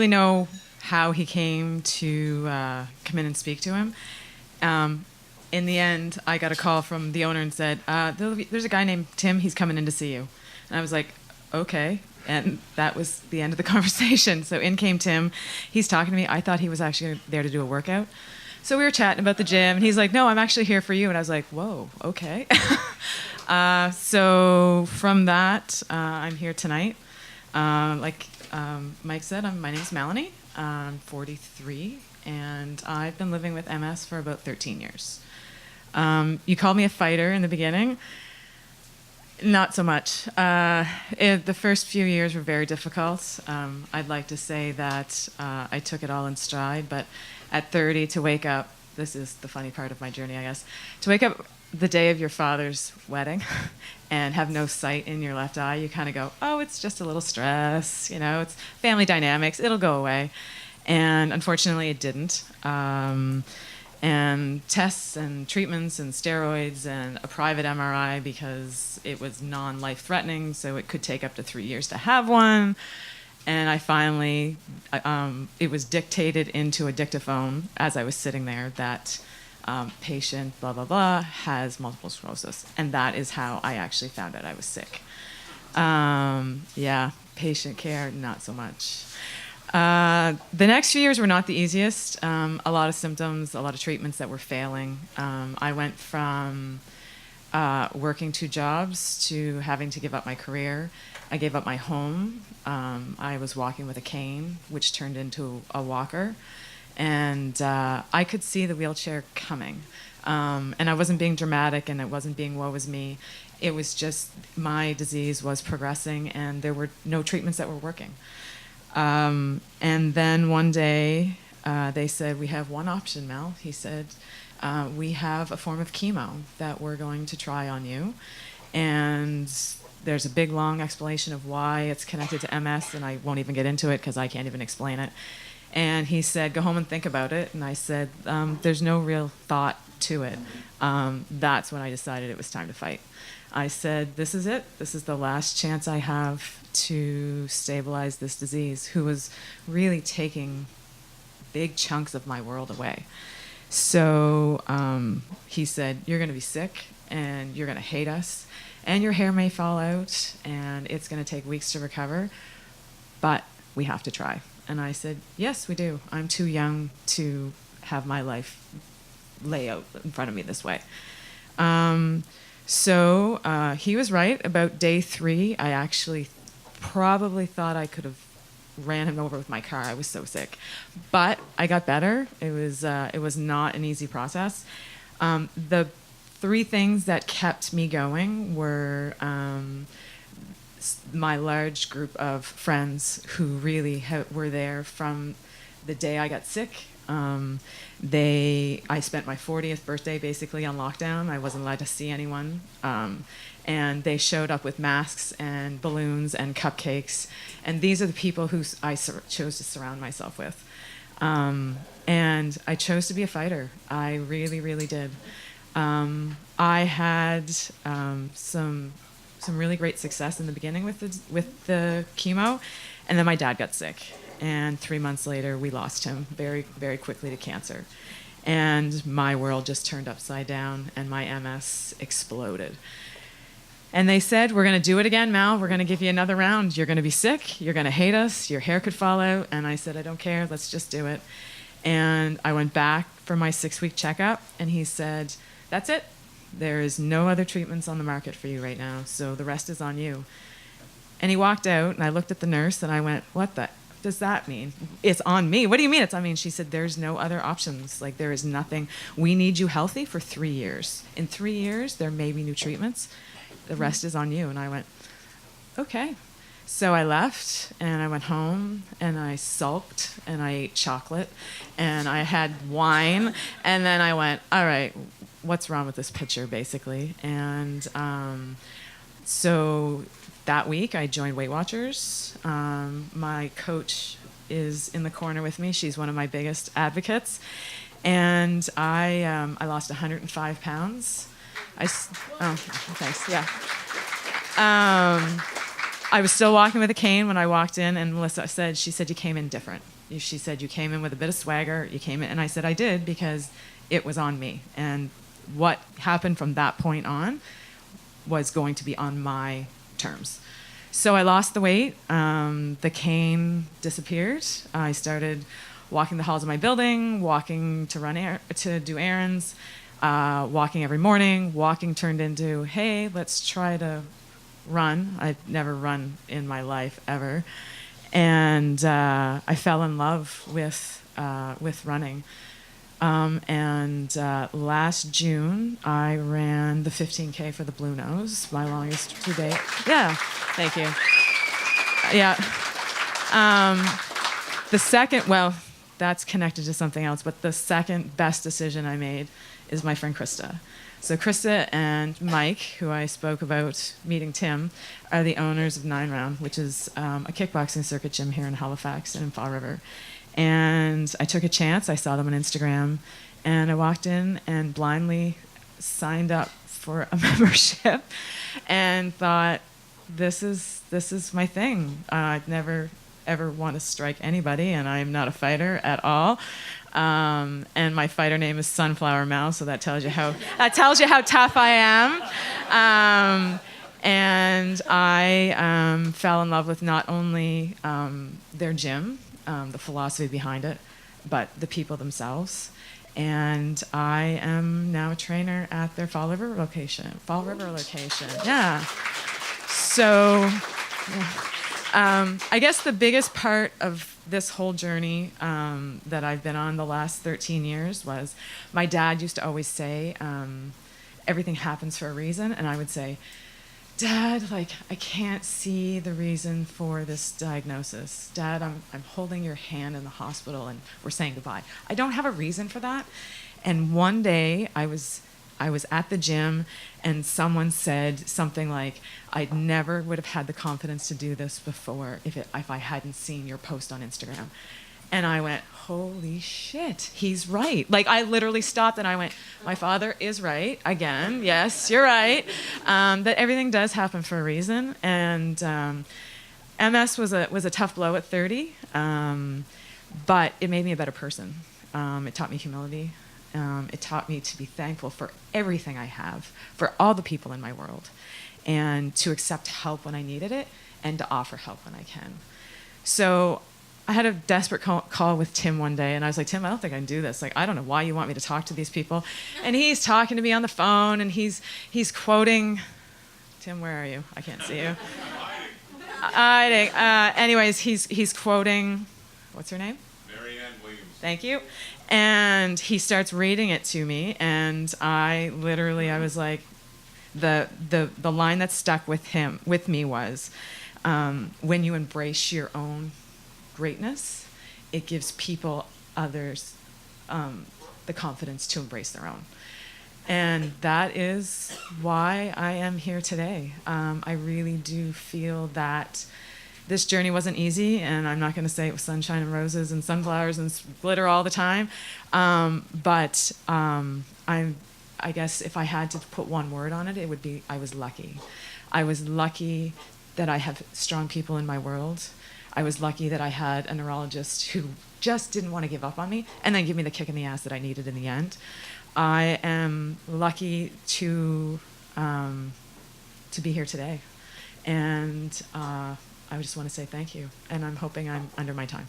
really know how he came to come in and speak to him. In the end, I got a call from the owner and said, there's a guy named Tim. He's coming in to see you. And I was like, okay. And that was the end of the conversation. So in came Tim. He's talking to me. I thought he was actually there to do a workout. So we were chatting about the gym. And he's like, no, I'm actually here for you. And I was like, whoa, okay. So from that, I'm here tonight. Like Mike said, my name's Melanie. I'm 43. And I've been living with MS for about 13 years. You called me a fighter in the beginning. Not so much. The first few years were very difficult. I'd like to say that I took it all in stride, but at 30 to wake up, this is the funny part of my journey, I guess, to wake up the day of your father's wedding and have no sight in your left eye, you kind of go, oh, it's just a little stress, it's family dynamics, it'll go away. And unfortunately, it didn't. And tests and treatments and steroids and a private MRI because it was non-life-threatening, so it could take up to 3 years to have one. And I finally, it was dictated into a dictaphone as I was sitting there that patient, blah, blah, blah, has multiple sclerosis. And that is how I actually found out I was sick. Yeah, patient care, not so much. The next few years were not the easiest. A lot of symptoms, a lot of treatments that were failing. I went from working 2 jobs to having to give up my career. I gave up my home. I was walking with a cane, which turned into a walker. And I could see the wheelchair coming. And I wasn't being dramatic, and it wasn't being woe is me. It was just my disease was progressing, and there were no treatments that were working. And then one day, they said, we have one option, Mel. He said, we have a form of chemo that we're going to try on you. And there's a big, long explanation of why it's connected to MS, and I won't even get into it because I can't even explain it. And he said, go home and think about it. And I said, there's no real thought to it. That's when I decided it was time to fight. I said, this is it. This is the last chance I have to stabilize this disease, who was really taking big chunks of my world away. So he said, you're going to be sick, and you're going to hate us, and your hair may fall out, and it's going to take weeks to recover, but we have to try. And I said, yes, we do. I'm too young to have my life lay out in front of me this way. So he was right. About day 3, I actually probably thought I could have ran him over with my car. I was so sick. But I got better. It was not an easy process. The 3 things that kept me going were my large group of friends who really were there from the day I got sick. I spent my 40th birthday basically on lockdown. I wasn't allowed to see anyone. And they showed up with masks and balloons and cupcakes. And these are the people who I chose to surround myself with. And I chose to be a fighter. I really, really did. I had some really great success in the beginning with the chemo. And then my dad got sick. And 3 months later, we lost him very, very quickly to cancer. And my world just turned upside down, and my MS exploded. And they said, we're going to do it again, Mal. We're going to give you another round. You're going to be sick. You're going to hate us. Your hair could fall out. And I said, I don't care. Let's just do it. And I went back for my 6-week checkup, and he said, that's it. There is no other treatments on the market for you right now, so the rest is on you. And he walked out, and I looked at the nurse, and I went, what does that mean? It's on me. What do you mean it's on me? She said, there's no other options. Like, there is nothing. We need you healthy for 3 years. In 3 years, there may be new treatments. The rest is on you. And I went, okay. So I left, and I went home, and I sulked, and I ate chocolate, and I had wine, and then I went, all right, what's wrong with this picture, basically? And so that week, I joined Weight Watchers. My coach is in the corner with me. She's one of my biggest advocates. And I lost 105 pounds. Thanks, yeah. I was still walking with a cane when I walked in, and Melissa said, you came in different. She said, you came in with a bit of swagger. You came in. And I said, I did, because it was on me. And what happened from that point on was going to be on my terms. So I lost the weight. The cane disappeared. I started walking the halls of my building, walking to do errands, walking every morning. Walking turned into, hey, let's try to run. I'd never run in my life ever. And I fell in love with running. Last June, I ran the 15K for the Blue Nose, my longest to date. Yeah, thank you. Yeah. The second, well, that's connected to something else, but the second best decision I made is my friend Krista. So Krista and Mike, who I spoke about meeting Tim, are the owners of 9 Round, which is a kickboxing circuit gym here in Halifax and in Fall River. And I took a chance. I saw them on Instagram, and I walked in and blindly signed up for a membership and thought, this is my thing. I'd never ever want to strike anybody, and I'm not a fighter at all. And my fighter name is Sunflower Mouse, so that tells you how tough I am. And I fell in love with not only their gym, the philosophy behind it, but the people themselves. And I am now a trainer at their Fall River location. Yeah. So I guess the biggest part of this whole journey that I've been on the last 13 years was, my dad used to always say, everything happens for a reason. And I would say, Dad, like, I can't see the reason for this diagnosis. Dad, I'm holding your hand in the hospital and we're saying goodbye. I don't have a reason for that. And one day I was at the gym and someone said something like, I never would have had the confidence to do this before if I hadn't seen your post on Instagram. And I went, holy shit, he's right. Like, I literally stopped and I went, my father is right. Again, yes, you're right. That everything does happen for a reason. And MS was a tough blow at 30, but it made me a better person. It taught me humility. It taught me to be thankful for everything I have, for all the people in my world, and to accept help when I needed it and to offer help when I can. So I had a desperate call with Tim one day, and I was like, Tim, I don't think I can do this. Like, I don't know why you want me to talk to these people. And he's talking to me on the phone, and he's quoting, Tim, where are you? I can't see you. Hiding. Anyways, he's quoting, what's her name? Marianne Williams. Thank you. And he starts reading it to me, and I was like, the line that stuck with me was, when you embrace your own greatness, it gives others the confidence to embrace their own. And that is why I am here today. I really do feel that this journey wasn't easy, and I'm not going to say it was sunshine and roses and sunflowers and glitter all the time, but I guess if I had to put one word on it, it would be, I was lucky. I was lucky that I have strong people in my world. I was lucky that I had a neurologist who just didn't want to give up on me and then give me the kick in the ass that I needed in the end. I am lucky to be here today. And I just want to say thank you. And I'm hoping I'm under my time.